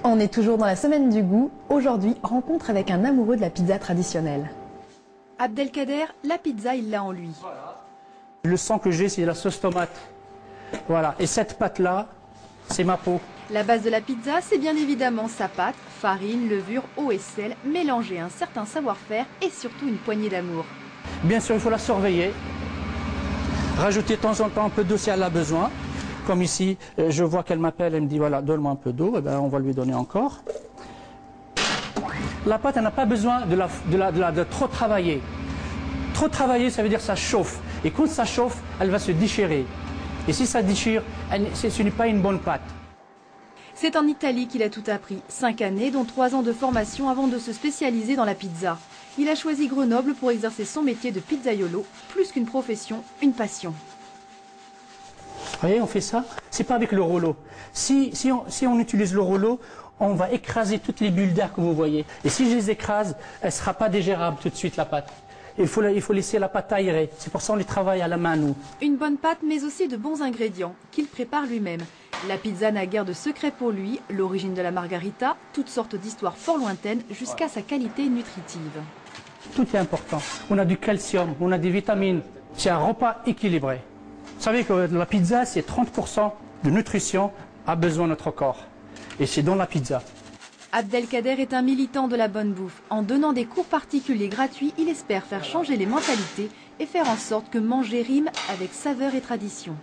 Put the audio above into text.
On est toujours dans la semaine du goût. Aujourd'hui, rencontre avec un amoureux de la pizza traditionnelle. Abdelkader, la pizza, il l'a en lui. Le sang que j'ai, c'est la sauce tomate. Voilà. Et cette pâte-là, c'est ma peau. La base de la pizza, c'est bien évidemment sa pâte, farine, levure, eau et sel, mélangés à un certain savoir-faire et surtout une poignée d'amour. Bien sûr, il faut la surveiller. Rajouter de temps en temps un peu d'eau si elle a besoin. Comme ici, je vois qu'elle m'appelle, elle me dit voilà, donne-moi un peu d'eau, et ben, on va lui donner encore. La pâte, elle n'a pas besoin de trop travailler. Trop travailler, ça veut dire que ça chauffe. Et quand ça chauffe, elle va se déchirer. Et si ça déchire, ce n'est pas une bonne pâte. C'est en Italie qu'il a tout appris. 5 années, dont 3 ans de formation avant de se spécialiser dans la pizza. Il a choisi Grenoble pour exercer son métier de pizzaiolo, plus qu'une profession, une passion. Vous voyez, on fait ça, c'est pas avec le rouleau. Si on utilise le rouleau, on va écraser toutes les bulles d'air que vous voyez. Et si je les écrase, elle ne sera pas digérable tout de suite, la pâte. Il faut laisser la pâte aérer. C'est pour ça qu'on les travaille à la main, nous. Une bonne pâte, mais aussi de bons ingrédients, qu'il prépare lui-même. La pizza n'a guère de secret pour lui, l'origine de la margarita, toutes sortes d'histoires fort lointaines, jusqu'à sa qualité nutritive. Tout est important. On a du calcium, on a des vitamines. C'est un repas équilibré. Vous savez que la pizza, c'est 30% de nutrition a besoin notre corps. Et c'est dans la pizza. Abdelkader est un militant de la bonne bouffe. En donnant des cours particuliers gratuits, il espère faire changer les mentalités et faire en sorte que manger rime avec saveur et tradition.